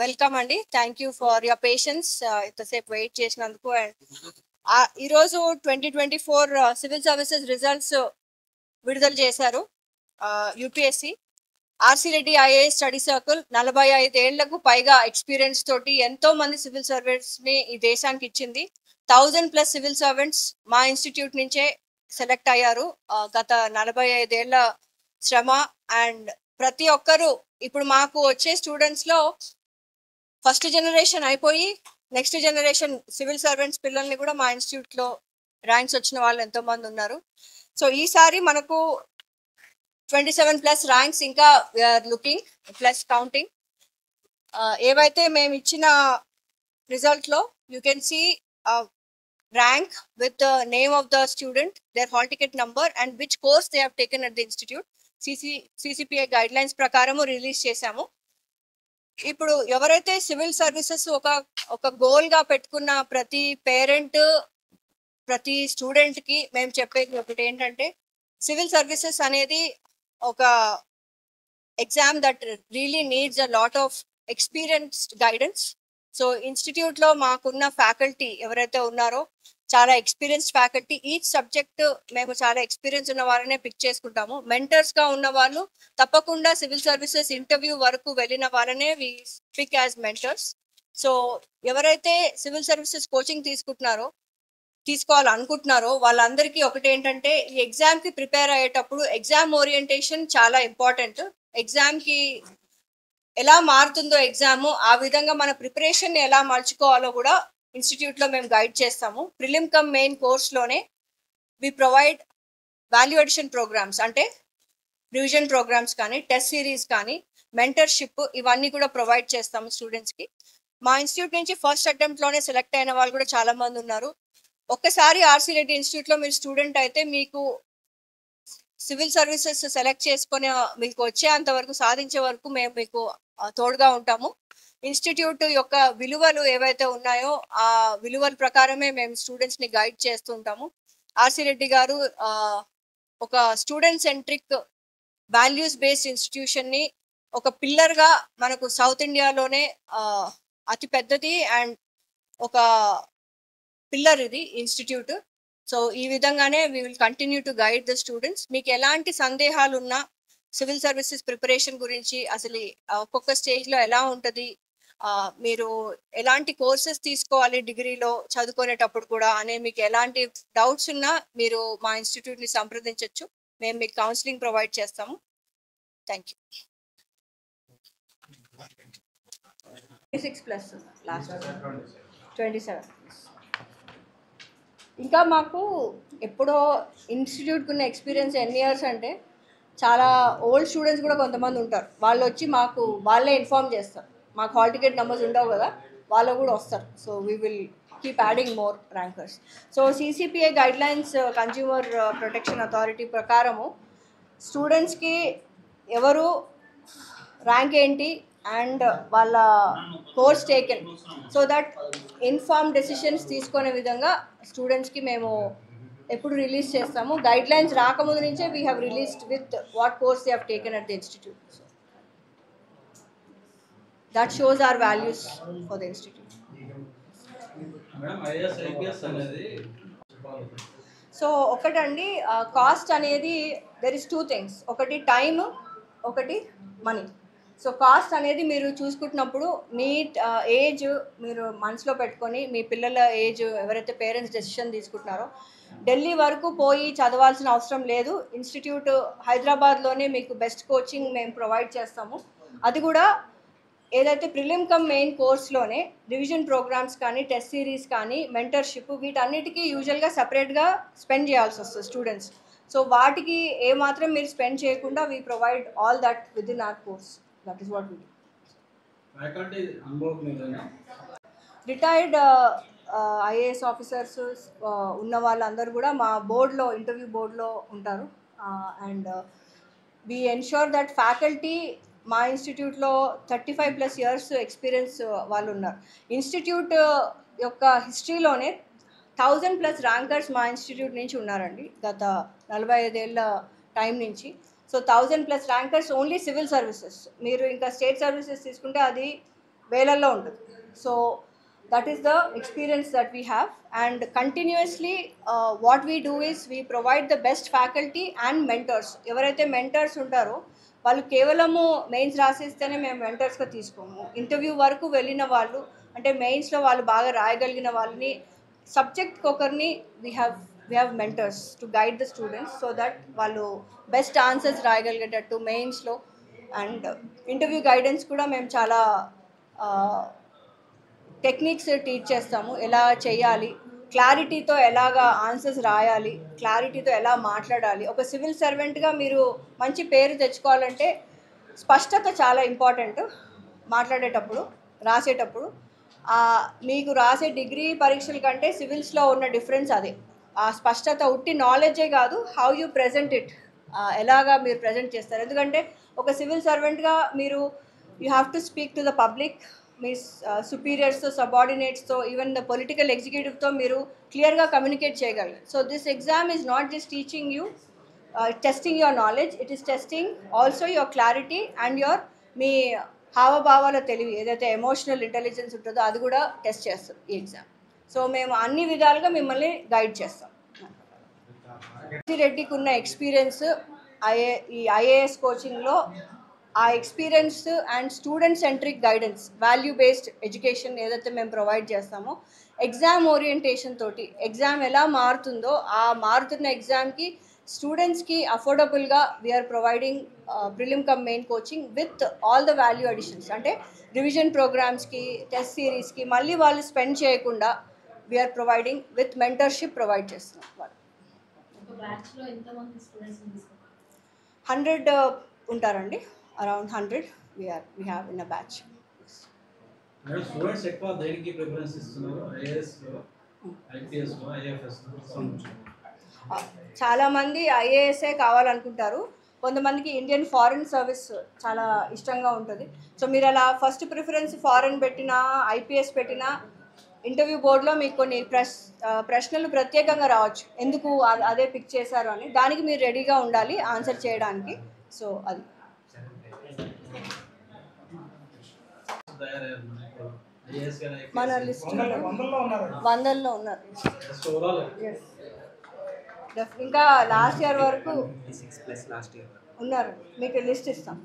Welcome అండి. Thank you for your patience. ఇంతసేపు wait చేసినందుకు. అండ్ ఈరోజు 2024 సివిల్ సర్వీసెస్ రిజల్ట్స్ విడుదల చేశారు UPSC. RC Reddy IAS study circle 45 ఏళ్లకు పైగా ఎక్స్పీరియన్స్ తోటి ఎంతో మంది సివిల్ సర్వెంట్స్ ని ఈ దేశానికి ఇచ్చింది. 1000+ సివిల్ సర్వెంట్స్ మా ఇన్స్టిట్యూట్ నుంచే సెలెక్ట్ అయ్యారు. గత 45 ఏళ్ల శ్రమ. అండ్ ప్రతి ఒక్కరు ఇప్పుడు మాకు వచ్చే స్టూడెంట్స్ లో ఫస్ట్ జనరేషన్ అయిపోయి నెక్స్ట్ జనరేషన్ సివిల్ సర్వెంట్స్ పిల్లల్ని కూడా మా ఇన్స్టిట్యూట్ లో ర్యాంక్స్ వచ్చిన వాళ్ళు ఎంతో మంది ఉన్నారు. సో ఈసారి మనకు 27+ ర్యాంక్స్, ఇంకా వీఆర్ లుకింగ్ ప్లస్ కౌంటింగ్. ఏవైతే మేము ఇచ్చిన రిజల్ట్ లో you can see rank with the name of the student, their hall ticket number and which course they have taken at the institute. CCPA guidelines ప్రకారము release చేశాము. ఇప్పుడు ఎవరైతే civil services ఒక goal గా పెట్టుకున్న ప్రతి పేరెంట్, ప్రతి స్టూడెంట్ కి మేము చెప్పేది ఒకటి ఏంటంటే, సివిల్ సర్వీసెస్ అనేది ఒక exam that really needs a lot of experienced guidance. So institute లో మాకున్న ఫ్యాకల్టీ ఎవరైతే ఉన్నారో చాలా ఎక్స్పీరియన్స్డ్ ఫ్యాకల్టీ. ఈచ్ సబ్జెక్ట్ మేము చాలా ఎక్స్పీరియన్స్ ఉన్న వాళ్ళనే పిక్ చేసుకుంటాము. మెంటర్స్ గా ఉన్న వాళ్ళు తప్పకుండా సివిల్ సర్వీసెస్ ఇంటర్వ్యూ వరకు వెళ్ళిన వాళ్ళనే వి పిక్ యాజ్ మెంటర్స్. సో ఎవరైతే సివిల్ సర్వీసెస్ కోచింగ్ తీసుకోవాలనుకుంటున్నారో వాళ్ళందరికీ ఒకటి ఏంటంటే, ఈ ఎగ్జామ్ కి ప్రిపేర్ అయ్యేటప్పుడు ఎగ్జామ్ ఓరియంటేషన్ చాలా ఇంపార్టెంట్. ఎగ్జామ్ కి ఎలా మారుతుందో ఎగ్జామ్, ఆ విధంగా మన ప్రిపరేషన్ ఎలా మలుచుకోవాలో కూడా ఇన్స్టిట్యూట్ లో మేము గైడ్ చేస్తాము. ప్రిలిమ్ కమ్ మెయిన్ కోర్స్ లోనే we provide value addition programs, అంటే రివిజన్ ప్రోగ్రామ్స్ కానీ, టెస్ట్ సిరీస్ కానీ, మెంటర్షిప్, ఇవన్నీ కూడా ప్రొవైడ్ చేస్తాము స్టూడెంట్స్ కి. మా ఇన్స్టిట్యూట్ నుంచి ఫస్ట్ అటెంప్ట్ లోనే సెలెక్ట్ అయిన వాళ్ళు కూడా చాలా మంది ఉన్నారు. ఒక్కసారి ఆర్సీ రెడ్డి ఇన్స్టిట్యూట్ లో మీరు స్టూడెంట్ అయితే మీకు సివిల్ సర్వీసెస్ సెలెక్ట్ చేసుకుని మీకు వచ్చేంత వరకు, సాధించే వరకు మేము మీకు తోడుగా ఉంటాము. ఇన్స్టిట్యూట్ యొక్క విలువలు ఏవైతే ఉన్నాయో ఆ విలువల ప్రకారమే మేము స్టూడెంట్స్ ని గైడ్ చేస్తుంటాము. ఆర్సీ రెడ్డి గారు ఒక student centric values based institution ని ఒక పిల్లర్ గా మనకు సౌత్ ఇండియాలోనే అతి పెద్దది అండ్ ఒక పిల్లర్ ఇది ఇన్స్టిట్యూట్. సో ఈ విధంగానే we will continue to guide the students. మీకు ఎలాంటి సందేహాలు ఉన్నా సివిల్ సర్వీసెస్ ప్రిపరేషన్ గురించి, అసలు ఒక్కొక్క స్టేజ్ లో ఎలా ఉంటుంది, మీరు ఎలాంటి కోర్సెస్ తీసుకోవాలి డిగ్రీలో చదువుకునేటప్పుడు కూడా అనే మీకు ఎలాంటి డౌట్స్ ఉన్నా మీరు మా ఇన్స్టిట్యూట్ ని సంప్రదించవచ్చు. మేము మీకు కౌన్సిలింగ్ ప్రొవైడ్ చేస్తాము. Thank you. 26+ లాస్ట్ 27. ఇంకా మాకు ఎప్పుడో ఇన్స్టిట్యూట్కి ఉన్న ఎక్స్పీరియన్స్ ఎన్ని ఇయర్స్ అంటే, చాలా ఓల్డ్ స్టూడెంట్స్ కూడా కొంతమంది ఉంటారు. వాళ్ళు వచ్చి వాళ్ళే ఇన్ఫార్మ్ చేస్తారు. మాకు హాల్ టికెట్ నెంబర్స్ ఉండవు కదా, వాళ్ళు కూడా వస్తారు. So we will keep adding more rankers. So CCPA guidelines, consumer protection authority ప్రకారము స్టూడెంట్స్కి ఎవరు ర్యాంక్ ఏంటి అండ్ వాళ్ళ course taken, so that inform decisions తీసుకునే విధంగా స్టూడెంట్స్కి మేము ఎప్పుడు రిలీజ్ చేస్తాము. గైడ్ లైన్స్ రాకముందు నుంచే we have released with what course they have taken at the institute. That shows our values for the institute. So ఒకటండి, కాస్ట్ అనేది దెర్ ఇస్ 2 things. ఒకటి టైమ్, ఒకటి మనీ. సో కాస్ట్ అనేది మీరు చూసుకుంటున్నప్పుడు మీ age మీరు మనసులో పెట్టుకొని, మీ పిల్లల ఏజ్ ఎవరైతే పేరెంట్స్ డెసిషన్ తీసుకుంటున్నారో ఢిల్లీ వరకు పోయి చదవాల్సిన అవసరం లేదు. ఇన్స్టిట్యూట్ హైదరాబాద్లోనే మీకు బెస్ట్ కోచింగ్ మేము ప్రొవైడ్ చేస్తాము. అది కూడా ఏదైతే ప్రిలిమ్ కమ్ మెయిన్ కోర్స్లోనే రివిజన్ ప్రోగ్రామ్స్ కానీ, టెస్ట్ సిరీస్ కానీ, మెంటర్షిప్, వీటన్నిటికీ యూజువల్గా సపరేట్గా స్పెండ్ చేయాల్సి వస్తుంది స్టూడెంట్స్. సో వాటికి ఏమాత్రం మీరు స్పెండ్ చేయకుండా we provide all that with in our course. That is what we do. Retired IAS officers ఉన్న వాళ్ళందరూ కూడా మా బోర్డులో, ఇంటర్వ్యూ బోర్డులో ఉంటారు. And we ensure that faculty మా ఇన్స్టిట్యూట్లో 35+ ఇయర్స్ ఎక్స్పీరియన్స్ వాళ్ళు ఉన్నారు. ఇన్స్టిట్యూట్ యొక్క హిస్టరీలోనే 1000+ ర్యాంకర్స్ మా ఇన్స్టిట్యూట్ నుంచి ఉన్నారండి గత 45 ఏళ్ళ టైం నుంచి. So 1000+ rankers only civil services. మీరు ఇంకా స్టేట్ సర్వీసెస్ తీసుకుంటే అది వేలల్లో ఉంటుంది. So that is the experience that we have, and continuously what we do is we provide the best faculty and mentors. ఎవరైతే మెంటర్స్ ఉంటారో వాళ్ళు కేవలము మెయిన్స్ రాసిస్తేనే మేము మెంటర్స్గా తీసుకోము. ఇంటర్వ్యూ వరకు వెళ్ళిన వాళ్ళు, అంటే మెయిన్స్లో వాళ్ళు బాగా రాయగలిగిన వాళ్ళని, సబ్జెక్ట్కి ఒకరిని we have mentors to guide the students so that వాళ్ళు బెస్ట్ ఆన్సర్స్ రాయగలిగేటట్టు మెయిన్స్లో. అండ్ ఇంటర్వ్యూ గైడెన్స్ కూడా మేము చాలా టెక్నిక్స్ టీచ్ చేస్తాము. ఎలా చేయాలి, క్లారిటీతో ఎలాగా ఆన్సర్స్ రాయాలి, క్లారిటీతో ఎలా మాట్లాడాలి. ఒక సివిల్ సర్వెంట్గా మీరు మంచి పేరు తెచ్చుకోవాలంటే స్పష్టత చాలా ఇంపార్టెంట్. మాట్లాడేటప్పుడు, రాసేటప్పుడు మీకు రాసే డిగ్రీ పరీక్షల కంటే సివిల్స్లో ఉన్న డిఫరెన్స్ అదే. ఆ స్పష్టత ఉట్టి నాలెడ్జే కాదు, హౌ యూ ప్రజెంట్ ఇట్, ఎలాగా మీరు ప్రజెంట్ చేస్తారు. ఎందుకంటే ఒక సివిల్ సర్వెంట్గా మీరు you have to speak to the public. మీ సుపీరియర్స్తో, సబార్డినేట్స్తో, ఈవెన్ ద పొలిటికల్ ఎగ్జిక్యూటివ్తో మీరు క్లియర్గా కమ్యూనికేట్ చేయగలరు. So this exam is not just teaching you, testing your knowledge, it is testing also your clarity and your మీ హావభావాల తెలివి, ఏదైతే ఎమోషనల్ ఇంటెలిజెన్స్ ఉంటుందో అది కూడా టెస్ట్ చేస్తుంది ఈ ఎగ్జామ్. సో మేము అన్ని విధాలుగా మిమ్మల్ని గైడ్ చేస్తాం. రెడ్డికి ఉన్న ఎక్స్పీరియన్స్ ఈ ఐఏఎస్ కోచింగ్లో ఆ experience and student centric guidance, value based education ఏదైతే మేము ప్రొవైడ్ చేస్తామో, ఎగ్జామ్ ఓరియంటేషన్ తోటి ఎగ్జామ్ ఎలా మారుతుందో ఆ మారుతున్న ఎగ్జామ్కి స్టూడెంట్స్కి అఫోర్డబుల్గా we are providing prelim cum main coaching with all the value additions. అంటే రివిజన్ ప్రోగ్రామ్స్కి, టెస్ట్ సిరీస్కి మళ్ళీ వాళ్ళు స్పెండ్ చేయకుండా we are providing with mentorship provide చేస్తున్నాం. వాళ్ళు 100 ఉంటారండి, around 100 we have in a batch. Students ఎక్కువ దేనికి ప్రిఫరెన్స్ ఇస్తున్నారు? ఐఏఎస్ లో, ఐపీఎస్ లో, ఐఎఫ్ఎస్ లో? చాలామంది ఐఏఎస్ఏ కావాలనుకుంటారు, కొంతమందికి ఇండియన్ ఫారెన్ సర్వీస్ చాలా ఇష్టంగా ఉంటుంది. సో మీరు అలా ఫస్ట్ ప్రిఫరెన్స్ ఫారెన్ పెట్టినా, ఐపీఎస్ పెట్టినా, ఇంటర్వ్యూ బోర్డులో మీకు కొన్ని ప్రశ్నలు ప్రత్యేకంగా రావచ్చు, ఎందుకు అదే పిక్ చేశారు అని. దానికి మీరు రెడీగా ఉండాలి ఆన్సర్ చేయడానికి. సో అది మన లిస్ట్ 100లో ఉన్నారు. ఇంకా లాస్ట్ ఇయర్ వరకు ఉన్నారు, మీకు లిస్ట్ ఇస్తాం.